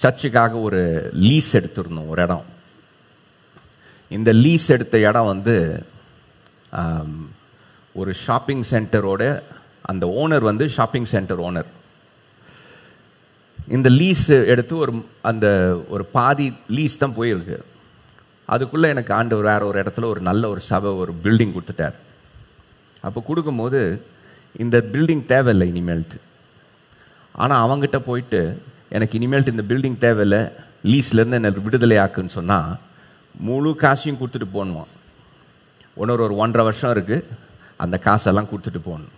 சர்ச்சுக்காக ஒரு லீஸ் எடுத்திருந்தோம் ஒரு இடம். இந்த லீஸ் எடுத்த இடம் வந்து ஒரு ஷாப்பிங் சென்டரோட அந்த ஓனர் வந்து ஷாப்பிங் சென்டர் ஓனர். இந்த லீஸ் எடுத்து ஒரு பாதி லீஸ் தான் போயிருக்கு. அதுக்குள்ளே எனக்கு ஆண்டவர் வேறு ஒரு இடத்துல ஒரு நல்ல ஒரு சபை ஒரு பில்டிங் கொடுத்துட்டார். அப்போ கொடுக்கும்போது இந்த பில்டிங் தேவையில்லை இனிமேல்ட்டு. ஆனால் அவங்ககிட்ட போயிட்டு எனக்கு இனிமேல்ட்டு இந்த பில்டிங் தேவையில்லை, லீஸ்லேருந்து எனக்கு விடுதலை ஆக்குன்னு சொன்னால் முழு காசையும் கொடுத்துட்டு போகணுமா. ஒரு 1.5 வருஷம் இருக்குது, அந்த காசெல்லாம் கொடுத்துட்டு போகணும்.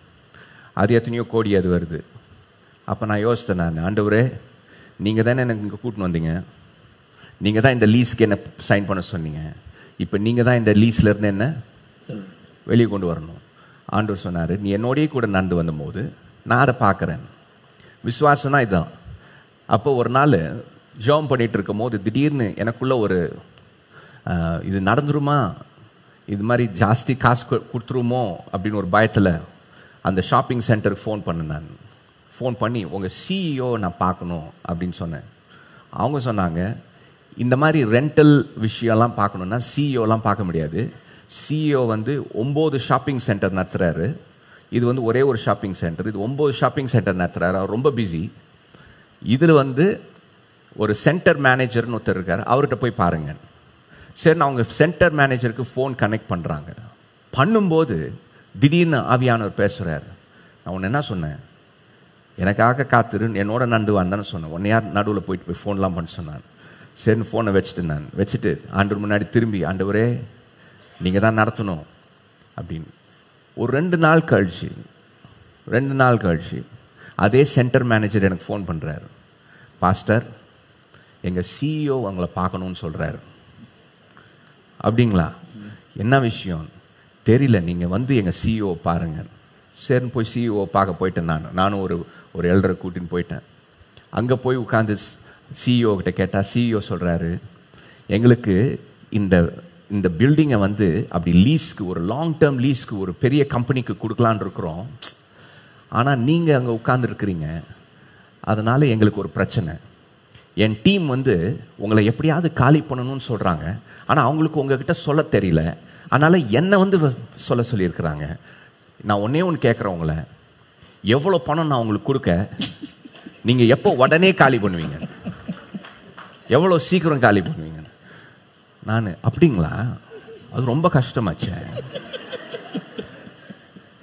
அது எத்தனையோ கோடி அது வருது. அப்போ நான் யோசித்தேன், நான் ஆண்டவரே நீங்கள் தானே எனக்கு இங்கே கூட்டின்னு வந்தீங்க, நீங்கள் தான் இந்த லீஸ்க்கு என்ன சைன் பண்ண சொன்னீங்க, இப்போ நீங்கள் தான் இந்த லீஸ்லேருந்து என்ன வெளியே கொண்டு வரணும். ஆண்டவர் சொன்னார், நீ என்னோடையே கூட நடந்து வந்தபோது நான் அதை பார்க்குறேன். விசுவாசம் தான் இதுதான். அப்போ ஒரு நாள் ஜெபம் பண்ணிகிட்டு இருக்கும் போது திடீர்னு எனக்குள்ளே ஒரு இது நடந்துருமா, இது மாதிரி ஜாஸ்தி காசு கொடுத்துருமோ அப்படின்னு ஒரு பயத்தில் அந்த ஷாப்பிங் சென்டருக்கு ஃபோன் பண்ணேன். நான் ஃபோன் பண்ணி உங்கள் சிஇஓ நான் பார்க்கணும் அப்படின்னு சொன்னேன். அவங்க சொன்னாங்க, இந்த மாதிரி ரெண்டல் விஷயம்லாம் பார்க்கணுன்னா சிஇஓலாம் பார்க்க முடியாது. சிஇஓ வந்து 9 ஷாப்பிங் சென்டர் நடத்துகிறாரு. இது வந்து ஒரே ஒரு ஷாப்பிங் சென்டர், இது 9 ஷாப்பிங் சென்டர் நடத்துகிறாரு. அவர் ரொம்ப பிஸி. இதில் வந்து ஒரு சென்டர் மேனேஜர்னு ஒருத்தர் இருக்கார், அவர்கிட்ட போய் பாருங்க. சரி, நான் அவங்க சென்டர் மேனேஜருக்கு ஃபோன் கனெக்ட் பண்ணுறாங்க. பண்ணும்போது திடீர்னு ஆவியானவர் பேசுகிறார். நான் உன்னை என்ன சொன்னேன், எனக்காக காத்துரு, என்னோட நடந்து வான்னு சொன்னேன். உன்னை யார் நடுவில் போய் ஃபோன்லாம் பண்ண சொன்னான். சரின்னு ஃபோனை வச்சுட்டு ஆண்டவர் முன்னாடி திரும்பி, ஆண்டவரே நீங்கள் தான் நடத்தணும் அப்படின்னு. ஒரு 2 நாள் கழிச்சு அதே சென்டர் மேனேஜர் எனக்கு ஃபோன் பண்ணுறாரு. பாஸ்டர், எங்கள் சிஇஓ அவங்கள பார்க்கணுன்னு சொல்கிறாரு. அப்படிங்களா, என்ன விஷயம் தெரியல, நீங்கள் வந்து எங்கள் சிஇஓ பாருங்கள். சரின்னு போய் சிஇஓ பார்க்க போயிட்டேன். நானும் ஒரு எல்டரை கூட்டின்னு போயிட்டேன். அங்கே போய் உட்காந்து சிஇஓ கிட்ட கேட்டால் சிஇஓ சொல்கிறாரு, எங்களுக்கு இந்த பில்டிங்கை வந்து அப்படி லீஸ்க்கு, ஒரு லாங் டேர்ம் லீஸ்க்கு ஒரு பெரிய கம்பெனிக்கு கொடுக்கலான்னு இருக்கிறோம். ஆனால் நீங்கள் அங்கே உட்காந்துருக்கிறீங்க, அதனால் எங்களுக்கு ஒரு பிரச்சனை. என் டீம் வந்து உங்களை எப்படியாவது காலி பண்ணணும்னு சொல்கிறாங்க, ஆனால் அவங்களுக்கு உங்ககிட்ட சொல்ல தெரியல. அதனால் என்னை வந்து சொல்ல சொல்லியிருக்கிறாங்க. நான் ஒன்று கேட்குறேன், உங்களை எவ்வளோ பணம் நான் உங்களுக்கு கொடுக்க, நீங்கள் எப்போ உடனே காலி பண்ணுவீங்க, எவ்வளோ சீக்கிரம் காலி பண்ணுவீங்க? நான், அப்படிங்களா, அது ரொம்ப கஷ்டமாச்சே,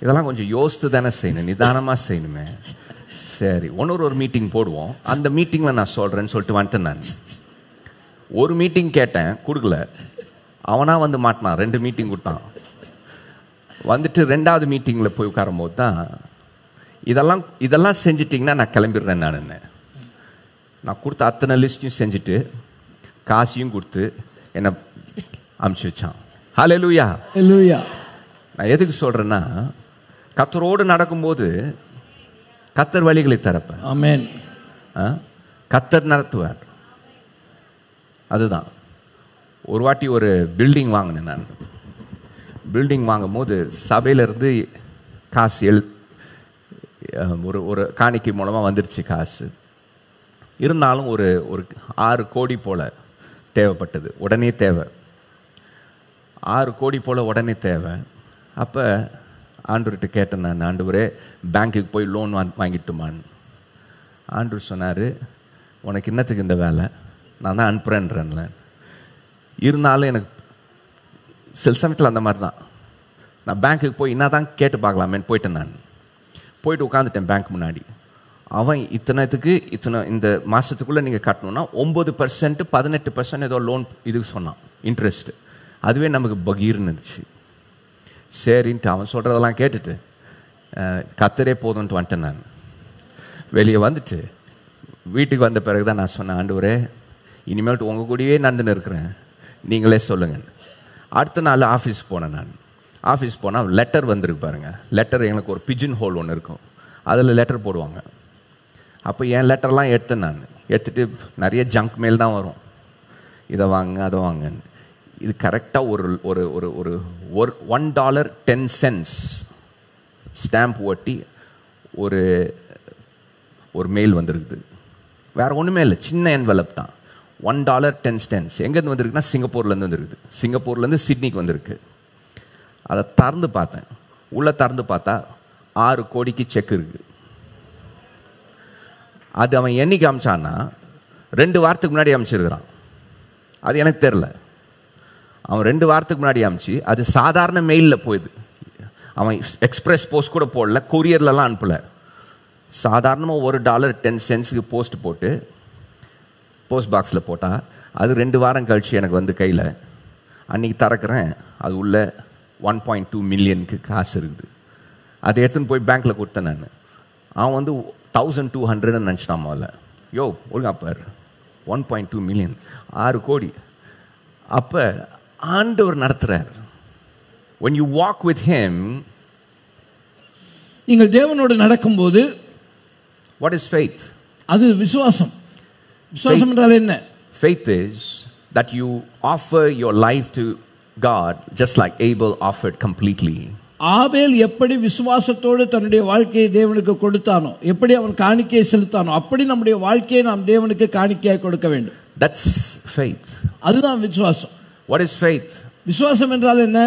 இதெல்லாம் கொஞ்சம் யோசித்து தானே செய்யணும், நிதானமாக செய்யணுமே. சரி, ஒரு மீட்டிங் போடுவோம், அந்த மீட்டிங்கில் நான் சொல்கிறேன்னு சொல்லிட்டு வந்துட்டேன். நான் ஒரு மீட்டிங் கேட்டேன், கொடுக்கல. அவனாக வந்து மாட்டினான், 2 மீட்டிங் கொடுத்தான். வந்துட்டு 2வது மீட்டிங்கில் போய் உட்காரும் போது தான், இதெல்லாம் செஞ்சிட்டிங்கன்னா நான் கிளம்பிடுறேன். நான் கொடுத்த அத்தனை லிஸ்ட்டையும் செஞ்சுட்டு காசையும் கொடுத்து என்னை அனுப்பிச்சி வச்சான். ஹல்லேலூயா. நான் எதுக்கு சொல்கிறேன்னா, கர்த்தரோடு நடக்கும்போது கர்த்தர் வழிகளை திறப்பார். ஆமென். கர்த்தர் நடத்துவார். அதுதான். ஒரு வாட்டி ஒரு பில்டிங் வாங்கினேன். நான் பில்டிங் வாங்கும் போது சபையிலேருந்து காசு ஒரு காணிக்கை மூலமாக வந்துடுச்சு காசு. இருந்தாலும் ஒரு 6 கோடி போல் தேவைப்பட்டது, உடனே தேவை. 6 கோடி போல் உடனே தேவை. அப்போ ஆண்டவர்கிட்ட கேட்டேன் நான், ஆண்டவரே பேங்க்குக்கு போய் லோன் வாங்கிட்டுமான்னு. ஆண்டவர் சொன்னார், உனக்கு என்னத்துக்கு இந்த வேலை, நான் தான் அனுப்புகிறேன்றேன்ல. இருந்தாலும் எனக்கு சில சமயத்தில் அந்த மாதிரி தான், நான் பேங்க்குக்கு போய் என்ன தான் கேட்டு பார்க்கலாமேன்னு போயிட்டேன். நான் போயிட்டு உட்காந்துட்டேன் பேங்க் முன்னாடி. அவன் இந்த மாதத்துக்குள்ளே நீங்கள் கட்டணுன்னா 9%, 18% ஏதோ லோன் இதுக்கு சொன்னான், இன்ட்ரெஸ்ட்டு. அதுவே நமக்கு பகீர்னு இருந்துச்சு. சரின்ட்டு அவன் சொல்கிறதெல்லாம் கேட்டுட்டு கர்த்தரே போதும்ன்ட்டு வந்துட்டேன். நான் வெளியே வந்துட்டு வீட்டுக்கு வந்த பிறகு தான் நான் சொன்னேன், ஆண்டவரே இனிமேல்ட்டு உங்கள் கூடவே நடந்துன்னு இருக்கிறேன், நீங்களே சொல்லுங்கள். அடுத்த நாள் ஆஃபீஸ் போனேன். நான் ஆஃபீஸ் போனால் லெட்டர் வந்திருக்கு பாருங்கள். லெட்டர் எங்களுக்கு ஒரு பிஜின் ஹோல் ஒன்று இருக்கும், அதில் லெட்டர் போடுவாங்க. அப்போ என் லெட்டர்லாம் எடுத்தேன். நான் எடுத்துகிட்டு நிறைய ஜங்க் மெயில் தான் வரும், இதை வாங்க அதை வாங்கன்னு. இது கரெக்டாக ஒரு $1.10 ஸ்டாம்ப் ஒட்டி ஒரு மெயில் வந்திருக்குது. வேற ஒன்றுமே இல்லை, சின்ன என்வலப் தான். $1.10 எங்கேருந்து வந்திருக்குன்னா சிங்கப்பூர்லேருந்து வந்துருக்குது. சிங்கப்பூர்லேருந்து சிட்னிக்கு வந்திருக்கு. அதை திறந்து பார்த்தேன். உள்ளே திறந்து பார்த்தா 6 கோடிக்கு செக் இருக்குது. அது அவன் என்னைக்கு அமிச்சான்னா 2 வாரத்துக்கு முன்னாடி அமிச்சிருக்கிறான். அது எனக்கு தெரில. அவன் 2 வாரத்துக்கு முன்னாடி அமிச்சு அது சாதாரண மெயிலில் போயிடுது. அவன் எக்ஸ்பிரஸ் போஸ்ட் கூட போடல, கொரியர்லலாம் அனுப்பலை. சாதாரணமாக $1.10 போஸ்ட் போட்டு போஸ்ட் பாக்ஸில் போட்டால் அது 2 வாரம் கழிச்சு எனக்கு வந்து கையில். அன்றைக்கி திறக்கிறேன், அது உள்ள 1.2 மில்லியனுக்கு காசு இருக்குது. அதை எடுத்துன்னு போய் பேங்க்கில் கொடுத்தேன் நான். அவன் வந்து 1200 நினச்சிட்டான் முதல்ல. யோ ஒழுங்கா பார், 1.2 மில்லியன், 6 கோடி. அப்போ ஆண்டவர் நடத்துகிறார். when you walk with him, நீங்கள் தேவனோடு நடக்கும்போது, what is faith? அது விசுவாசம். விசுவாசம் என்றால் என்ன? Faith is that you offer your life to God just like Abel offered completely. ஆபேல் எப்படி விசுவாசத்தோடு தன்னுடைய வாழ்க்கையை தேவனுக்கு கொடுத்தானோ, எப்படி அவன் காணிக்கையை செலுத்தானோ, அப்படி நம்முடைய வாழ்க்கையை நாம் தேவனுக்கு காணிக்கையாக கொடுக்க வேண்டும். That's faith. அதுதான் விசுவாசம். What is faith? விசுவாசம் என்றால் என்ன?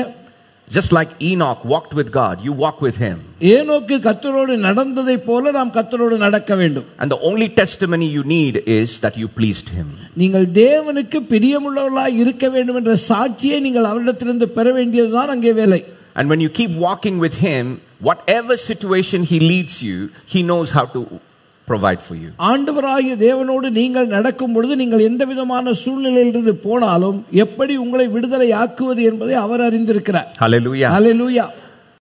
Just like Enoch walked with God, you walk with him. ஏனோக்கு கர்த்தரோடு நடந்ததை போல நாம் கர்த்தரோடு நடக்க வேண்டும். And the only testimony you need is that you pleased him. நீங்கள் தேவனுக்கு பிரியமுள்ளவர்களாய் இருக்க வேண்டும் என்ற சாட்சியை நீங்கள் அவரிடத்திலிருந்து பெற வேண்டியதுதான் அங்கே வேலை. And when you keep walking with him, whatever situation he leads you, he knows how to provide for you. ஆண்டவராகிய தேவனோடு நீங்கள் நடக்கும் பொழுது நீங்கள் எந்த விதமான சூழ்நிலையிலிருந்து போனாலும் எப்படி உங்களை விடுதலை ஆக்குவது என்பதை அவர் அறிந்திருக்கிறார். Hallelujah. Hallelujah.